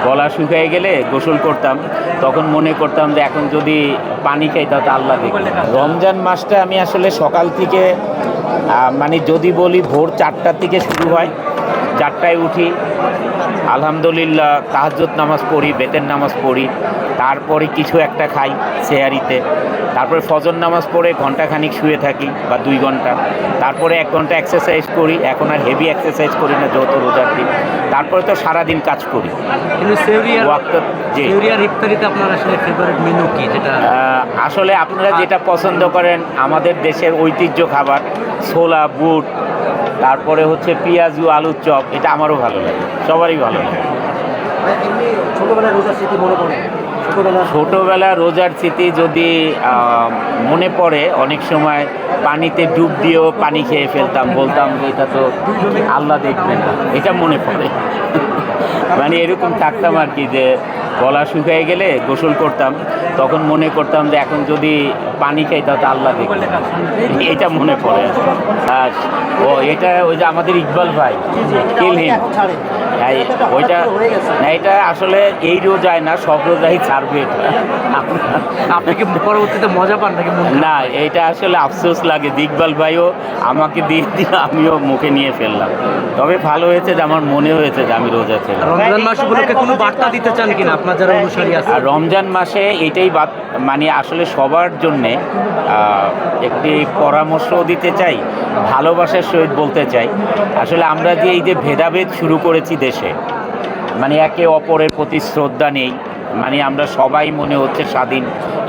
গলা শুকিয়ে গেলে গোসল করতাম, তখন মনে করতাম যে এখন যদি পানি খাই তাহলে আল্লাহ দেখবে। রমজান মাসটা আমি আসলে সকাল থেকে মানে যদি বলি ভোর 4টার থেকে শুরু হয়, 4টায় উঠি, আলহামদুলিল্লাহ তাহাজ্জুদ নামাজ পড়ি, বেতের নামাজ পড়ি, তারপরে কিছু একটা খাই সেহারিতে, তারপরে ফজর নামাজ পড়ে ঘন্টাখানিক শুয়ে থাকি বা 2 ঘন্টা, তারপরে 1 ঘন্টা এক্সারসাইজ করি। এখন আর হেভি এক্সারসাইজ করি না যেহেতু রোজার দিন। তারপরে তো সারাদিন কাজ করি। কিন্তু সেহরিয়ার ইফতারিতে আপনার আসলে ফেভারিট মেনু কি, যেটা আসলে আপনারা যেটা পছন্দ করেন, আমাদের দেশের ঐতিহ্য খাবার ছোলা বুট, তারপরে হচ্ছে পেঁয়াজু আলুর চপ, এটা আমারও ভালো লাগে, সবারই ভালো লাগে। ছোটবেলার রোজার স্মৃতি মনে পড়ে? ছোটোবেলার রোজার স্মৃতি যদি মনে পড়ে, অনেক সময় পানিতে ডুব দিয়েও পানি খেয়ে ফেলতাম, বলতাম যে এটা তো আল্লাহ দেখবে না, এটা মনে পড়ে। মানে এরকম থাকতাম আর কি, যে গলা শুকিয়ে গেলে গোসল করতাম, তখন মনে করতাম যে এখন যদি পানি খাই তাহলে আল্লাহ দেখবে, এটা মনে পড়ে। আর এটা ওই যে আমাদের ইকবাল ভাই কিলহীন, ওইটা না, এটা আসলে এই রোজায় না, সব রোজাই ছাড়বে এটা। আপনি কি পরবর্তীতে মজা পান নাকি? না, এটা আসলে আফসোস লাগে, ইকবাল ভাইও আমাকে দিয়ে দিয়ে আমিও মুখে নিয়ে ফেললাম। তবে ভালো হয়েছে যে আমার মনে হয়েছে যে আমি রোজা ছিলাম। রমজান মাস উপলক্ষে কোনো বার্তা দিতে চান কিনা আপনার যারা অনুসারী আছে? আর রমজান মাসে এটাই মানে আসলে সবার জন্যে একটি পরামর্শ দিতে চাই, ভালোবাসার সহিত বলতে চাই। আসলে আমরা যে এই যে ভেদাভেদ শুরু করেছি দেশে, মানে একে অপরের প্রতি শ্রদ্ধা নেই, মানে আমরা সবাই মনে হচ্ছে স্বাধীন,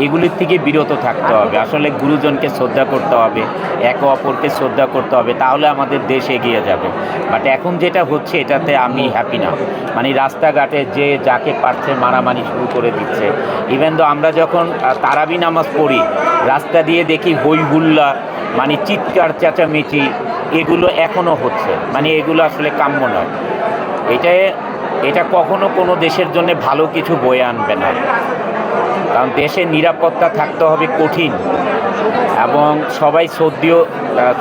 এগুলির থেকে বিরত থাকতে হবে। আসলে গুরুজনকে শ্রদ্ধা করতে হবে, একে অপরকে শ্রদ্ধা করতে হবে, তাহলে আমাদের দেশ এগিয়ে যাবে। বাট এখন যেটা হচ্ছে এটাতে আমি হ্যাপি না। মানে রাস্তাঘাটে যে যাকে পারছে মারামারি শুরু করে দিচ্ছে। ইভেন তো আমরা যখন তারাবি নামাজ পড়ি, রাস্তা দিয়ে দেখি হই হুল্লা, মানে চিৎকার চেঁচামেচি, এগুলো এখনও হচ্ছে। মানে এগুলো আসলে কাম্য নয়। এটা কখনো কোনো দেশের জন্য ভালো কিছু বয়ে আনবে না। কারণ দেশের নিরাপত্তা থাকতে হবে কঠিন, এবং সবাই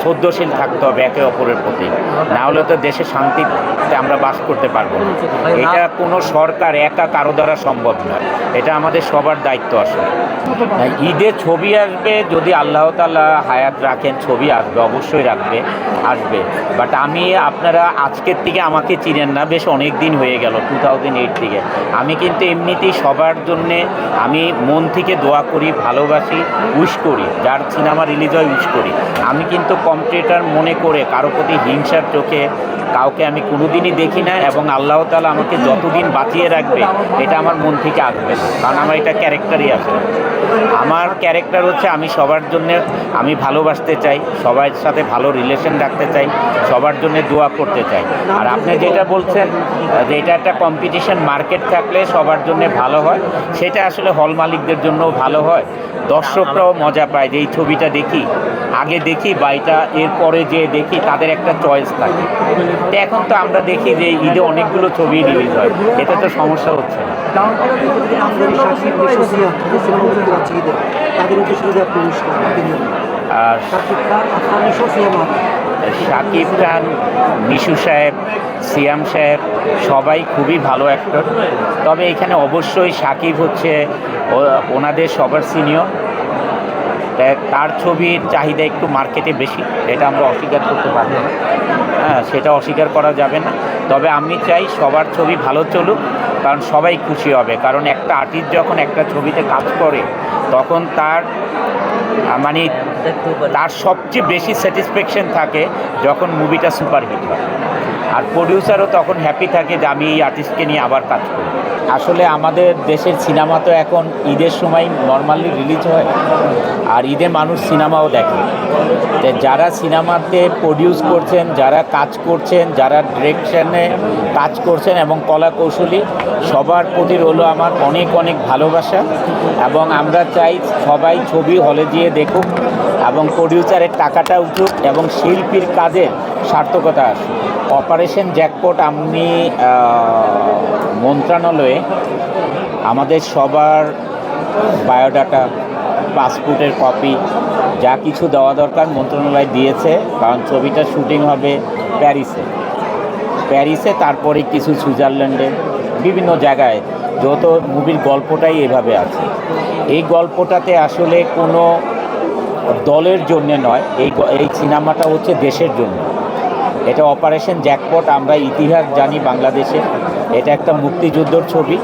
শ্রদ্ধশীল থাকতে হবে একে অপরের প্রতি, না হলে তো দেশে শান্তিতে আমরা বাস করতে পারবো না। এটা কোনো সরকার একা কারো দ্বারা সম্ভব নয়, এটা আমাদের সবার দায়িত্ব আসলে। ঈদে ছবি আসবে, যদি আল্লাহ তাআলা হায়াত রাখেন, ছবি আসবে, অবশ্যই আসবে। বাট আপনারা আজকের থেকে আমাকে চিনেন না, বেশ অনেক দিন হয়ে গেল, 2008 থেকে। আমি কিন্তু এমনিতেই সবার জন্যে আমি মন থেকে দোয়া করি, ভালোবাসি, উইশ করি, যার সিনেমা রিলিজ হয় উইশ করি। আমি কিন্তু কম্পিটিটর মনে করে কারো প্রতি হিংসার চোখে কাউকে আমি কোনোদিনই দেখি না, এবং আল্লাহ তাআলা আমাকে যতদিন বাঁচিয়ে রাখবে এটা আমার মন থেকে আসবে, কারণ আমার এটা ক্যারেক্টারই আছে। আমার ক্যারেক্টার হচ্ছে আমি সবার জন্য আমি ভালোবাসতে চাই, সবার সাথে ভালো রিলেশন রাখতে চাই, সবার জন্য দোয়া করতে চাই। আর আপনি যেটা বলছেন যে এটা একটা কম্পিটিশন মার্কেট থাকলে সবার জন্য ভালো হয়, সেটা আসলে হল মালিকদের জন্যও ভালো হয়, দর্শকরাও মজা পায় যে এই ছবিটা আগে দেখি বা এটা এরপরে যে দেখি, তাদের একটা চয়েস থাকে। তো এখন তো আমরা দেখি যে ঈদে অনেকগুলো ছবি রিলিজ হয়, এতে তো সমস্যা হচ্ছে না। আর শাকিব খান, মিশু সাহেব, সিয়াম সাহেব সবাই খুবই ভালো অ্যাক্টর। তবে এখানে অবশ্যই শাকিব হচ্ছে ওনাদের সবার সিনিয়র, তার ছবির চাহিদা একটু মার্কেটে বেশি, এটা আমরা অস্বীকার করতে পারবো না। হ্যাঁ, সেটা অস্বীকার করা যাবে না। তবে আমি চাই সবার ছবি ভালো চলুক, কারণ সবাই খুশি হবে। কারণ একটা আর্টিস্ট যখন একটা ছবিতে কাজ করে, তখন তার সবচেয়ে বেশি স্যাটিসফ্যাকশন থাকে যখন মুভিটা সুপারহিট হয়। আর প্রডিউসারও তখন হ্যাপি থাকে যে আমি এই আর্টিস্টকে নিয়ে আবার কাজ করি। আসলে আমাদের দেশের সিনেমা তো এখন ঈদের সময় নর্মালি রিলিজ হয়, আর ঈদে মানুষ সিনেমাও দেখে। যারা সিনেমাতে প্রডিউস করছেন, যারা কাজ করছেন, যারা ডিরেকশনে কাজ করছেন এবং কলা কৌশলী, সবার প্রতি হলো আমার অনেক অনেক ভালোবাসা। এবং আমরা চাই সবাই ছবি হলে গিয়ে দেখুক, এবং প্রডিউসারের টাকাটা উঠুক, এবং শিল্পীর কাজের সার্থকতা আসুক। অপারেশন জ্যাকপট আমি মন্ত্রণালয়ে আমাদের সবার বায়োডাটা, পাসপোর্টের কপি, যা কিছু দেওয়া দরকার মন্ত্রণালয় দিয়েছে। কারণ ছবিটা শুটিং হবে প্যারিসে, তারপরে কিছু সুইজারল্যান্ডে, বিভিন্ন জায়গায়, যত মুভির গল্পটাই এভাবে আছে। এই গল্পটাতে আসলে কোনো দলের জন্যে নয়, এই সিনেমাটা হচ্ছে দেশের জন্য। এটা অপারেশন জ্যাকপট, আমরা ইতিহাস জানি বাংলাদেশে, এটা একটা মুক্তিযুদ্ধর ছবি।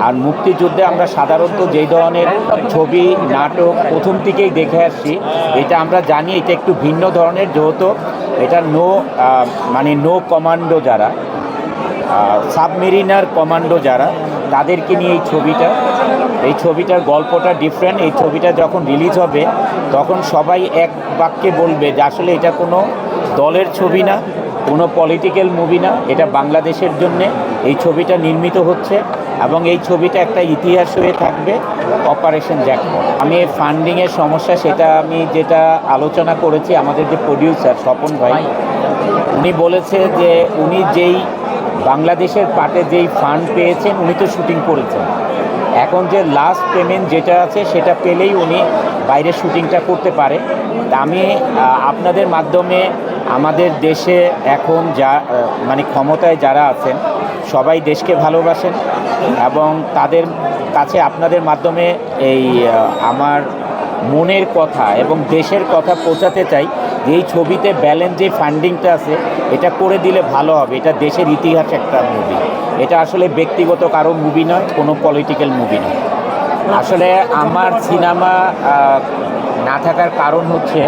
আর মুক্তিযুদ্ধে আমরা সাধারণত যেই ধরনের ছবি নাটক প্রথম থেকেই দেখে আসছি, এটা আমরা জানি এটা একটু ভিন্ন ধরনের, যেহেতু এটা নো কমান্ডো যারা, সাবমেরিনার কমান্ডো যারা, তাদেরকে নিয়ে এই ছবিটার গল্পটা ডিফারেন্ট। এই ছবিটা যখন রিলিজ হবে তখন সবাই এক বাক্যে বলবে যে আসলে এটা কোনো দলের ছবি না, কোনো পলিটিক্যাল মুভি না, এটা বাংলাদেশের জন্যে এই ছবিটা নির্মিত হচ্ছে এবং এই ছবিটা একটা ইতিহাস হয়ে থাকবে, অপারেশন জ্যাকপট। আমি ফান্ডিংয়ের সমস্যা সেটা আমি যেটা আলোচনা করেছি, আমাদের যে প্রডিউসার স্বপন ভাই, উনি বলেছে যে উনি যেই বাংলাদেশের পার্টে যেই ফান্ড পেয়েছেন উনি তো শুটিং করেছেন, এখন যে লাস্ট পেমেন্ট যেটা আছে সেটা পেলেই উনি বাইরে শুটিংটা করতে পারে। তা আমি আপনাদের মাধ্যমে আমাদের দেশে এখন ক্ষমতায় যারা আছেন সবাই দেশকে ভালোবাসেন এবং তাদের কাছে আপনাদের মাধ্যমে আমার মনের কথা এবং দেশের কথা পৌঁছাতে চাই যে এই ছবিতে ব্যালেন্স যে ফান্ডিংটা আছে এটা করে দিলে ভালো হবে। এটা দেশের ইতিহাস একটা মুভি, এটা আসলে ব্যক্তিগত কারো মুভি নয়, কোনো পলিটিক্যাল মুভি নয়। আসলে আমার সিনেমা না থাকার কারণ হচ্ছে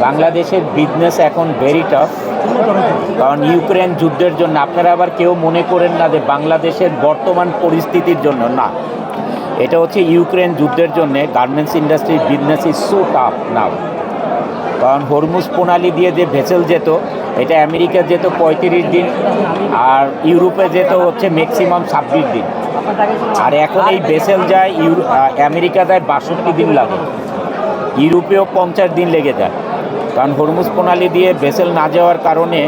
বাংলাদেশের বিজনেস এখন ভেরি টাফ, কারণ ইউক্রেন যুদ্ধের জন্য। আপনারা আবার কেউ মনে করেন না যে বাংলাদেশের বর্তমান পরিস্থিতির জন্য, না, এটা হচ্ছে ইউক্রেন যুদ্ধের জন্যে গার্মেন্টস ইন্ডাস্ট্রির বিজনেস ইজ সো টাফ নাও। কারণ হরমুজ প্রণালী দিয়ে যে ভেসেল যেত, এটা আমেরিকা যেত 35 দিন, আর ইউরোপে যেত হচ্ছে ম্যাক্সিমাম 26 দিন, আর এখন এই ভেসেল যায় আমেরিকা যায় 62 দিন লাগে, ইউরোপেও 50 দিন লেগে যায়। কারণ হরমুজ প্রণালী দিয়ে ভেসেল না যাওয়ার কারণে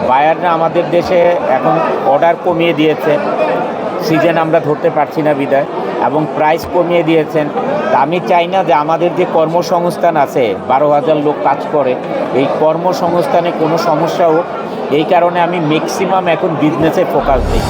বায়াররা আমাদের দেশে এখন অর্ডার কমিয়ে দিয়েছে, সিজন আমরা ধরতে পারছি না বিদায়, এবং প্রাইস কমিয়ে দিয়েছেন। তা আমি চাই না যে আমাদের যে কর্মসংস্থান আছে, 12,000 লোক কাজ করে, এই কর্মসংস্থানে কোনো সমস্যা হোক, এই কারণে আমি ম্যাক্সিমাম এখন বিজনেসে ফোকাস দিই।